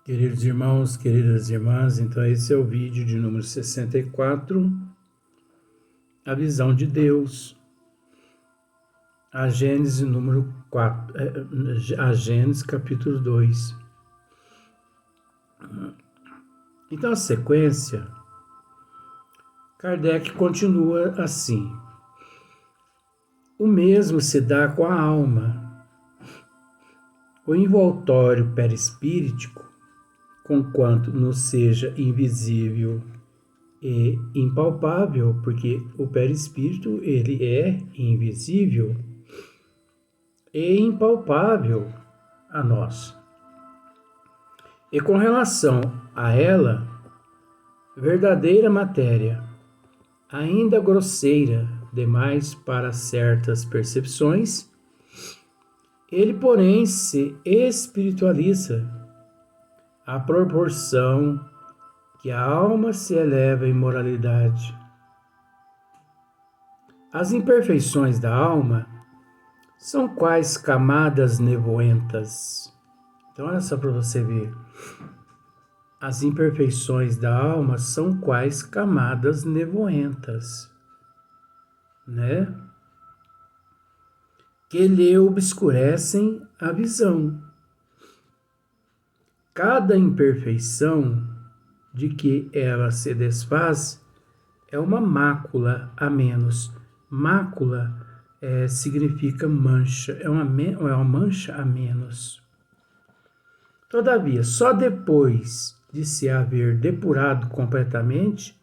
Queridos irmãos, queridas irmãs, então esse é o vídeo de número 64, a visão de Deus, a Gênesis número 4, a Gênesis capítulo 2. Então a sequência, Kardec continua assim: o mesmo se dá com a alma. O envoltório perispíritico, conquanto nos seja invisível e impalpável, porque o perispírito ele é invisível e impalpável a nós. E com relação a ela, verdadeira matéria, ainda grosseira demais para certas percepções, ele, porém, se espiritualiza à proporção que a alma se eleva em moralidade. As imperfeições da alma são quais camadas nevoentas. Então, olha só para você ver. As imperfeições da alma são quais camadas nevoentas, né? Que lhe obscurecem a visão. Cada imperfeição de que ela se desfaz é uma mácula a menos. Mácula significa mancha, é uma mancha a menos. Todavia, só depois de se haver depurado completamente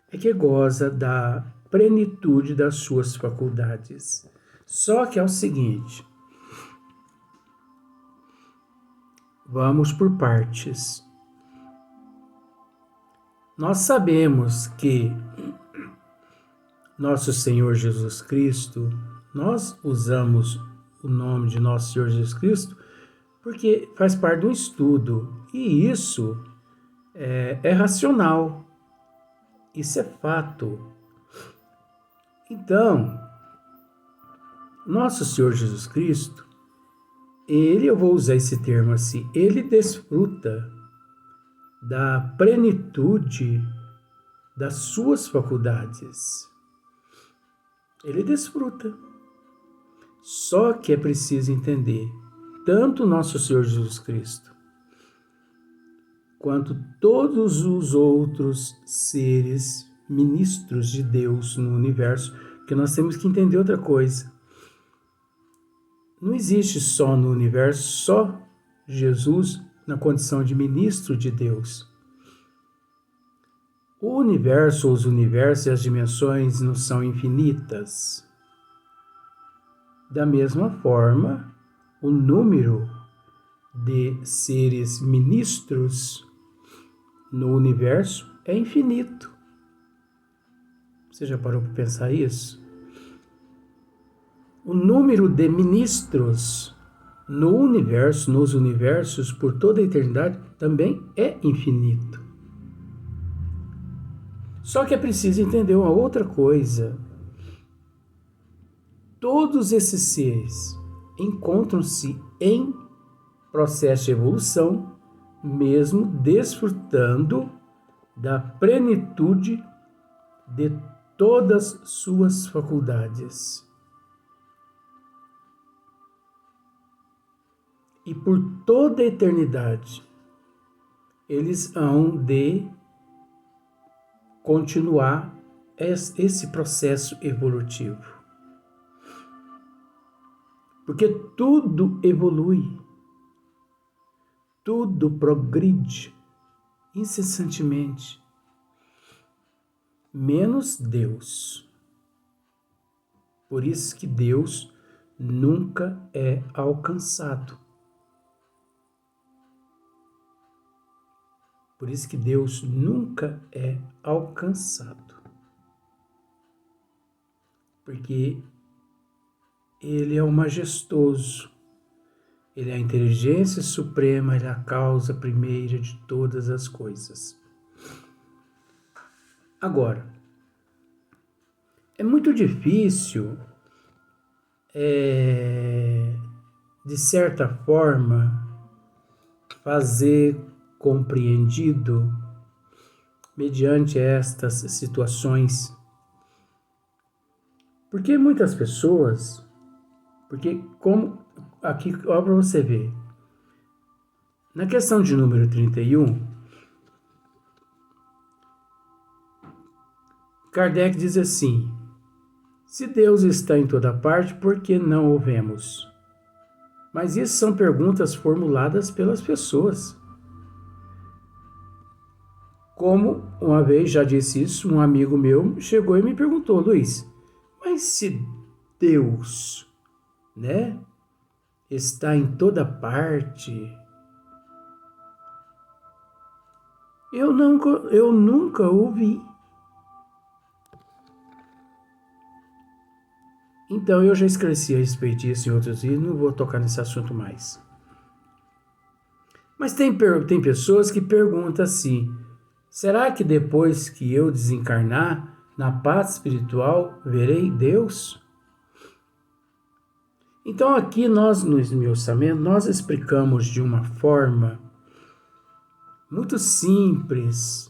é que goza da plenitude das suas faculdades. Só que é o seguinte, vamos por partes. Nós sabemos que nosso Senhor Jesus Cristo, nós usamos o nome de nosso Senhor Jesus Cristo porque faz parte de um estudo, e isso é racional, isso é fato. Então, nosso Senhor Jesus Cristo, eu vou usar esse termo assim, ele desfruta da plenitude das suas faculdades. Ele desfruta. Só que é preciso entender, tanto nosso Senhor Jesus Cristo, quanto todos os outros seres ministros de Deus no universo, que nós temos que entender outra coisa. Não existe só no universo, só Jesus na condição de ministro de Deus. O universo, os universos e as dimensões não são infinitas. Da mesma forma, o número de seres ministros no universo é infinito. Você já parou para pensar isso? O número de ministros no universo, nos universos, por toda a eternidade, também é infinito. Só que é preciso entender uma outra coisa. Todos esses seres encontram-se em processo de evolução, mesmo desfrutando da plenitude de todas suas faculdades. E por toda a eternidade, eles hão de continuar esse processo evolutivo. Porque tudo evolui, tudo progride incessantemente, menos Deus. Por isso que Deus nunca é alcançado. Por isso que Deus nunca é alcançado. Porque Ele é o majestoso. Ele é a inteligência suprema, Ele é a causa primeira de todas as coisas. Agora, é muito difícil, de certa forma, fazer compreendido mediante estas situações. Porque muitas pessoas, como aqui, ó, para você ver, na questão de número 31, Kardec diz assim: se Deus está em toda parte, por que não o vemos? Mas isso são perguntas formuladas pelas pessoas. Como uma vez já disse isso, um amigo meu chegou e me perguntou: Luiz, mas se Deus, né, está em toda parte, eu nunca ouvi. Então eu já esclareci a respeito disso em outros vídeos, não vou tocar nesse assunto mais. Mas tem pessoas que perguntam assim: será que depois que eu desencarnar, na paz espiritual, verei Deus? Então aqui nós, no esmiuçamento, nós explicamos de uma forma muito simples,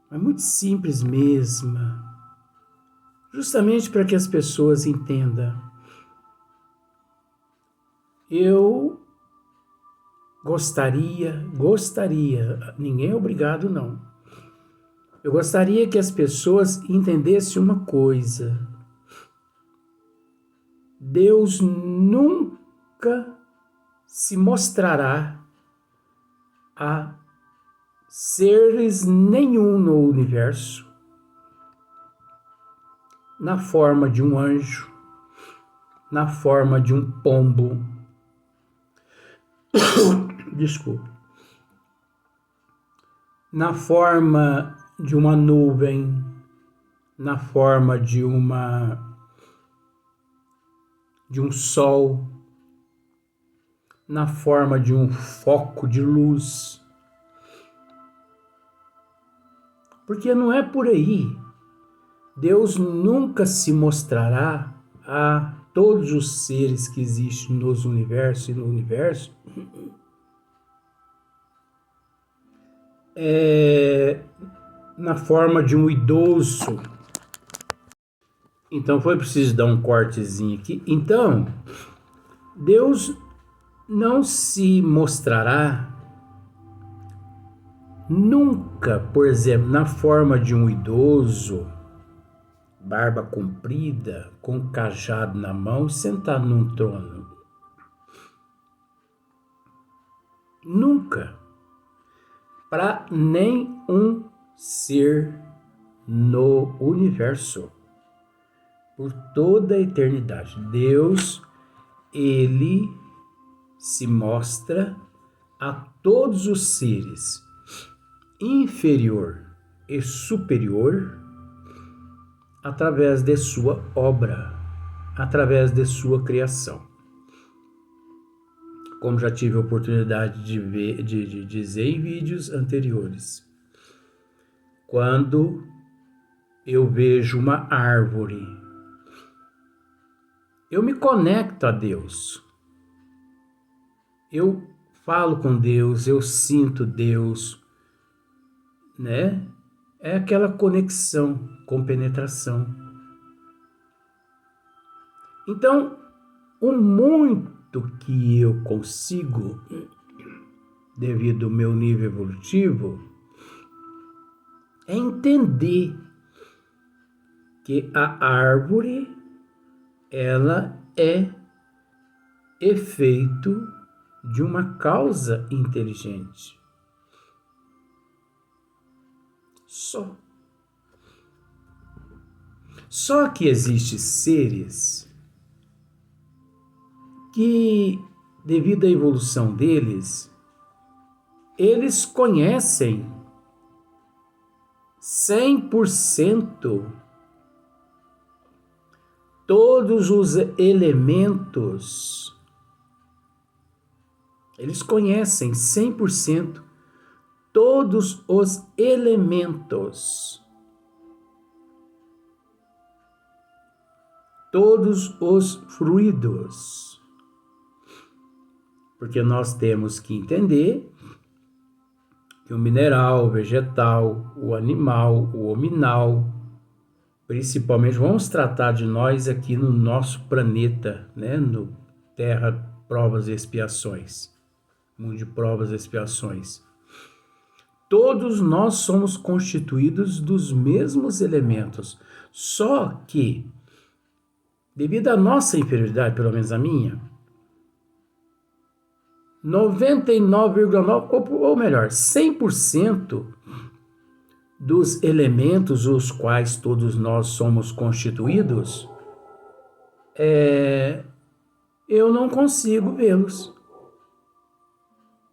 mas muito simples mesmo, justamente para que as pessoas entendam. Eu gostaria, ninguém é obrigado não. Eu gostaria que as pessoas entendessem uma coisa: Deus nunca se mostrará a seres nenhum no universo na forma de um anjo, na forma de um pombo, desculpe, na forma de uma nuvem, na forma de um sol, na forma de um foco de luz. Porque não é por aí. Deus nunca se mostrará a todos os seres que existem nos universos e no universo na forma de um idoso. Então foi preciso dar um cortezinho aqui. Então, Deus não se mostrará nunca, por exemplo, na forma de um idoso, barba comprida, com um cajado na mão, sentado num trono. Nunca. Para nenhum ser no universo. Por toda a eternidade. Deus, ele se mostra a todos os seres, inferior e superior, através de sua obra, através de sua criação. Como já tive a oportunidade de dizer em vídeos anteriores, quando eu vejo uma árvore, eu me conecto a Deus. Eu falo com Deus, eu sinto Deus, né? É aquela conexão, compenetração. Então, o muito que eu consigo, devido ao meu nível evolutivo, é entender que a árvore, ela é efeito de uma causa inteligente. Só que existem seres que, devido à evolução deles, eles conhecem 100% todos os elementos. Eles conhecem 100% todos os elementos. Todos os fluidos. Porque nós temos que entender que o mineral, o vegetal, o animal, o hominal, principalmente, vamos tratar de nós aqui no nosso planeta, né? No Terra, provas e expiações, mundo de provas e expiações. Todos nós somos constituídos dos mesmos elementos, só que, devido à nossa inferioridade, pelo menos a minha, 99,9%, ou melhor, 100% dos elementos os quais todos nós somos constituídos, eu não consigo vê-los.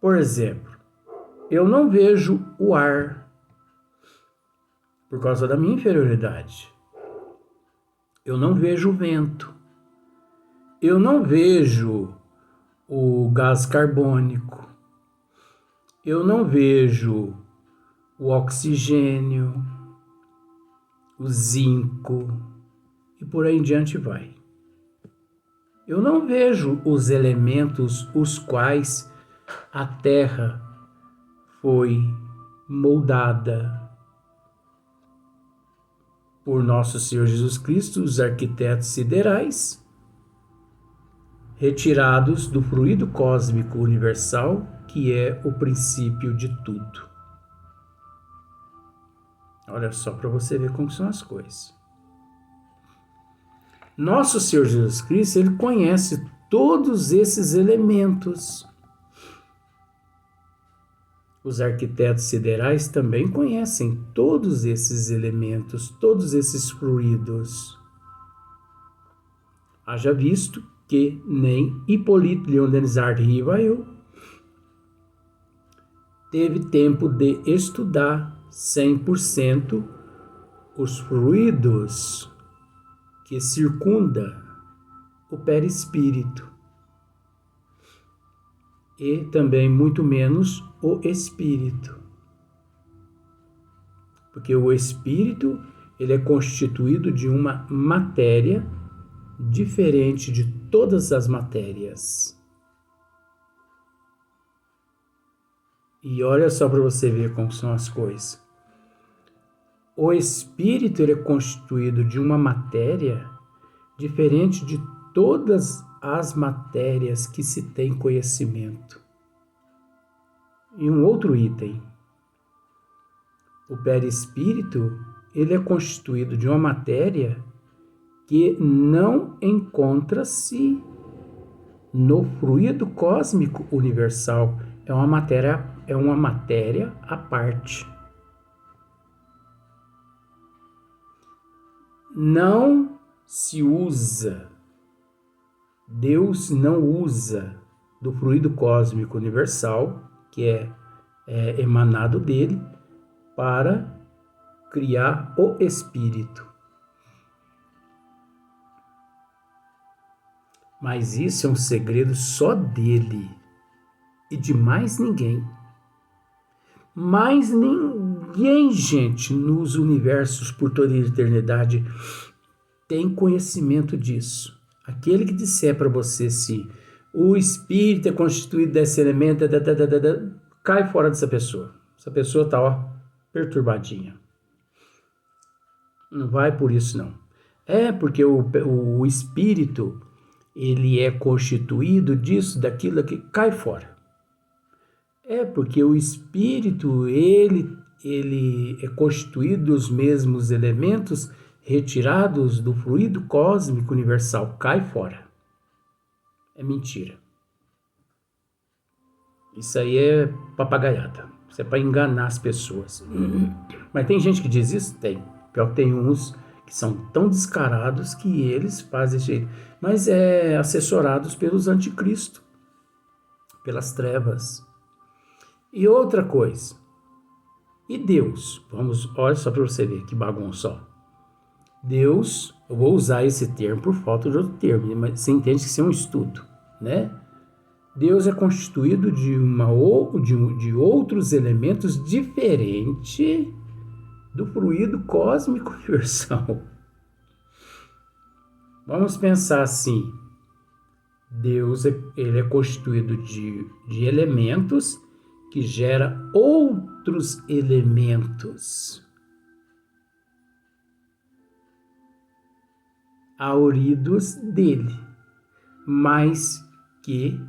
Por exemplo, eu não vejo o ar por causa da minha inferioridade. Eu não vejo o vento. Eu não vejo o gás carbônico. Eu não vejo o oxigênio, o zinco e por aí em diante vai. Eu não vejo os elementos os quais a Terra foi moldada por nosso Senhor Jesus Cristo, os arquitetos siderais, retirados do fluido cósmico universal, que é o princípio de tudo. Olha só para você ver como são as coisas. Nosso Senhor Jesus Cristo, ele conhece todos esses elementos. Os arquitetos siderais também conhecem todos esses elementos, todos esses fluidos. Haja visto que nem Hipólito Leon Denis Rivail teve tempo de estudar 100% os fluidos que circunda o perispírito e também muito menos o espírito, porque o espírito ele é constituído de uma matéria diferente de todas as matérias. E olha só para você ver como são as coisas. O espírito ele é constituído de uma matéria diferente de todas as matérias que se tem conhecimento. E um outro item. O perispírito ele é constituído de uma matéria que não encontra-se no fluido cósmico universal. É uma matéria à parte. Não se usa, Deus não usa do fluido cósmico universal, que é emanado dele, para criar o espírito. Mas isso é um segredo só dele e de mais ninguém. Mais ninguém, gente, nos universos por toda a eternidade tem conhecimento disso. Aquele que disser para você se o espírito é constituído desse elemento, cai fora dessa pessoa. Essa pessoa está perturbadinha. Não vai por isso, não. É porque o espírito ele é constituído disso, daquilo, cai fora. É porque o espírito ele é constituído dos mesmos elementos retirados do fluido cósmico universal. Cai fora. É mentira. Isso aí é papagaiada. Isso é para enganar as pessoas. Mas tem gente que diz isso? Tem. Pior que tem uns que são tão descarados que eles fazem esse jeito. Mas é assessorados pelos anticristo, pelas trevas. E outra coisa. E Deus? Olha só para você ver que bagunça, ó. Deus, eu vou usar esse termo por falta de outro termo, mas você entende que isso é um estudo, né? Deus é constituído de outros elementos diferentes do fluido cósmico universal. Vamos pensar assim. Deus ele é constituído de elementos que gera outros elementos auridos dele, mas que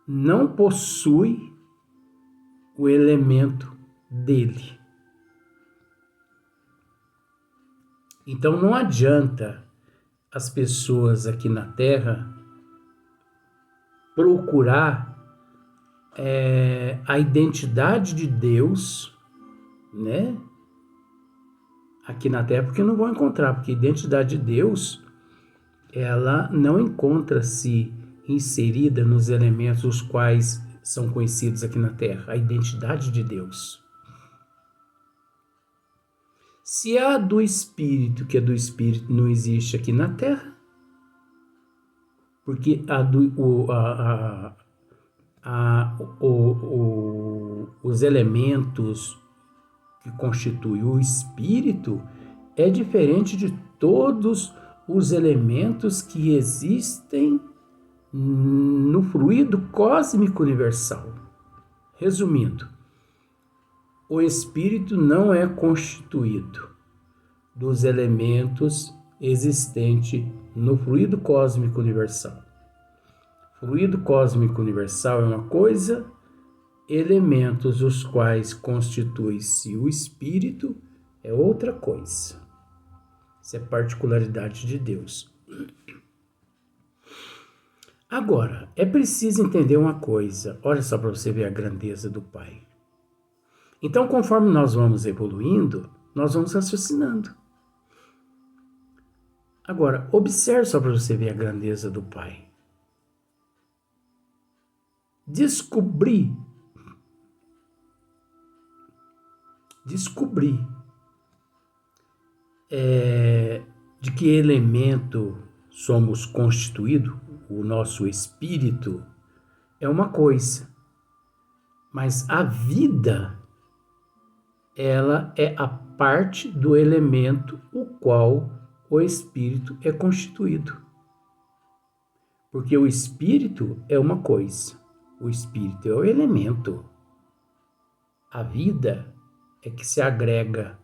não possui o elemento dele. Então não adianta as pessoas aqui na Terra procurar a identidade de Deus, né? Aqui na Terra, porque não vão encontrar, porque a identidade de Deus, ela não encontra-se inserida nos elementos os quais são conhecidos aqui na Terra, a identidade de Deus. Se a do Espírito, que é do Espírito, não existe aqui na Terra, porque os elementos que constituem o Espírito é diferente de todos os elementos que existem no fluido cósmico universal. Resumindo, o Espírito não é constituído dos elementos existentes no fluido cósmico universal. Fluido cósmico universal é uma coisa, elementos os quais constitui-se o Espírito é outra coisa. Isso é particularidade de Deus. Agora, é preciso entender uma coisa. Olha só para você ver a grandeza do Pai. Então, conforme nós vamos evoluindo, nós vamos raciocinando. Agora, observe só para você ver a grandeza do Pai. Descobrir de que elemento somos constituídos, o nosso espírito, é uma coisa, mas a vida, ela é a parte do elemento o qual o espírito é constituído. Porque o espírito é uma coisa, o espírito é o elemento. A vida é que se agrega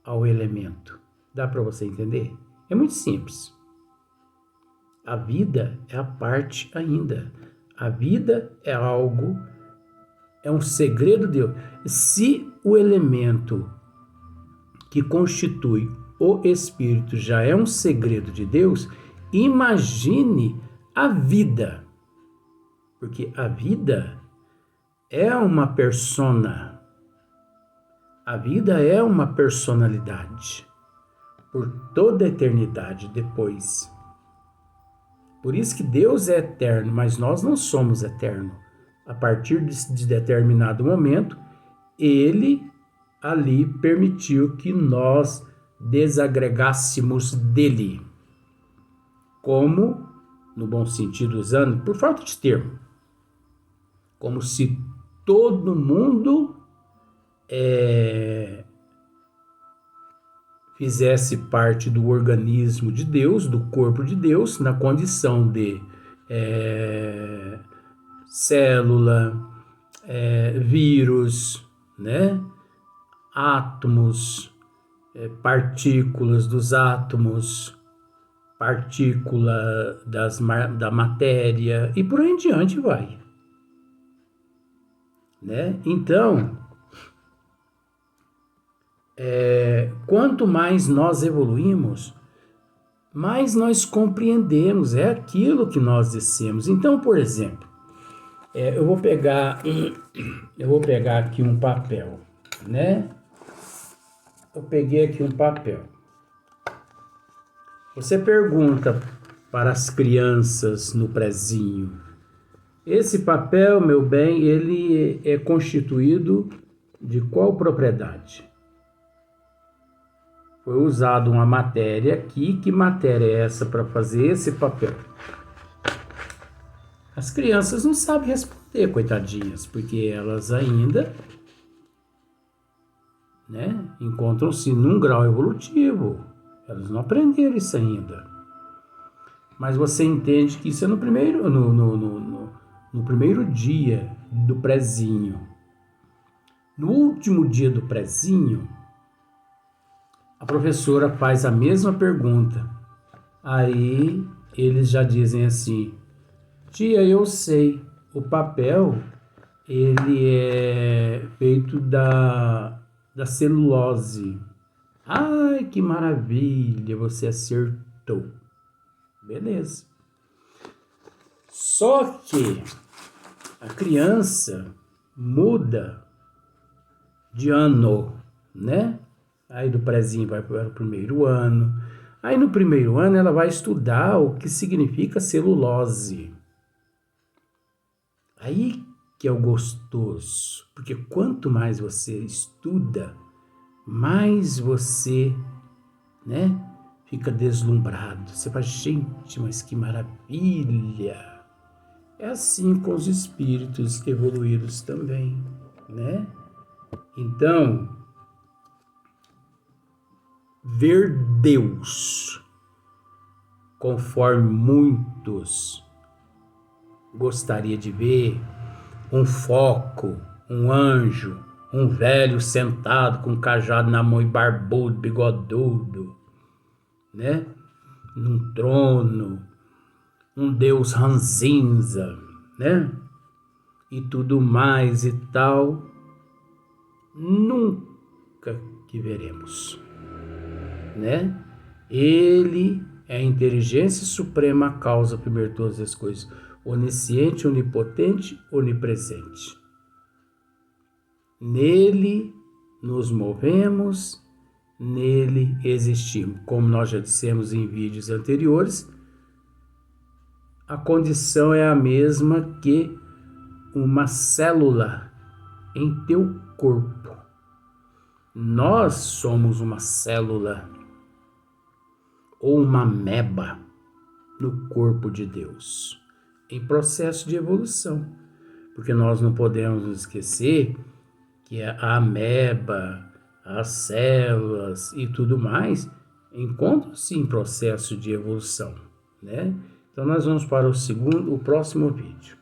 ao elemento. Dá para você entender? É muito simples. A vida é a parte ainda. A vida é algo, é um segredo de Deus. Se o elemento que constitui o Espírito já é um segredo de Deus, imagine a vida. Porque a vida é uma persona. A vida é uma personalidade. Por toda a eternidade depois. Por isso que Deus é eterno, mas nós não somos eternos. A partir de determinado momento, Ele ali permitiu que nós desagregássemos dele. Como, no bom sentido usando, por falta de termo, como se todo mundo fizesse parte do organismo de Deus, do corpo de Deus, na condição de célula, vírus, né? Átomos, partículas dos átomos, partícula da matéria e por aí em diante vai. Né? Então, quanto mais nós evoluímos, mais nós compreendemos, é aquilo que nós dissemos. Então, por exemplo, eu vou pegar aqui um papel, né? Eu peguei aqui um papel. Você pergunta para as crianças no prezinho, esse papel, meu bem, ele é constituído de qual propriedade? Foi usado uma matéria aqui. Que matéria é essa para fazer esse papel? As crianças não sabem responder, coitadinhas, porque elas ainda, né, encontram-se num grau evolutivo. Elas não aprenderam isso ainda. Mas você entende que isso é no primeiro dia do prezinho. No último dia do prezinho, a professora faz a mesma pergunta. Aí eles já dizem assim: tia, eu sei, o papel ele é feito da celulose. Ai, que maravilha, você acertou. Beleza. Só que a criança muda de ano, né? Aí do prezinho vai para o primeiro ano. Aí no primeiro ano ela vai estudar o que significa celulose. Aí que é o gostoso, porque quanto mais você estuda, mais você, né, fica deslumbrado. Você fala, gente, mas que maravilha! É assim com os espíritos evoluídos também, né? Então, ver Deus, conforme muitos gostaria de ver, um foco, um anjo, um velho sentado com um cajado na mão e barbudo, bigodudo, né? Num trono, um Deus ranzinza, né? E tudo mais e tal, nunca que veremos, né? Ele é a inteligência suprema, a causa primeiro de todas as coisas, onisciente, onipotente, onipresente. Nele nos movemos, nele existimos. Como nós já dissemos em vídeos anteriores, a condição é a mesma que uma célula em teu corpo. Nós somos uma célula ou uma ameba no corpo de Deus, em processo de evolução. Porque nós não podemos nos esquecer que a ameba, as células e tudo mais encontram-se em processo de evolução, né? Então nós vamos para o próximo vídeo.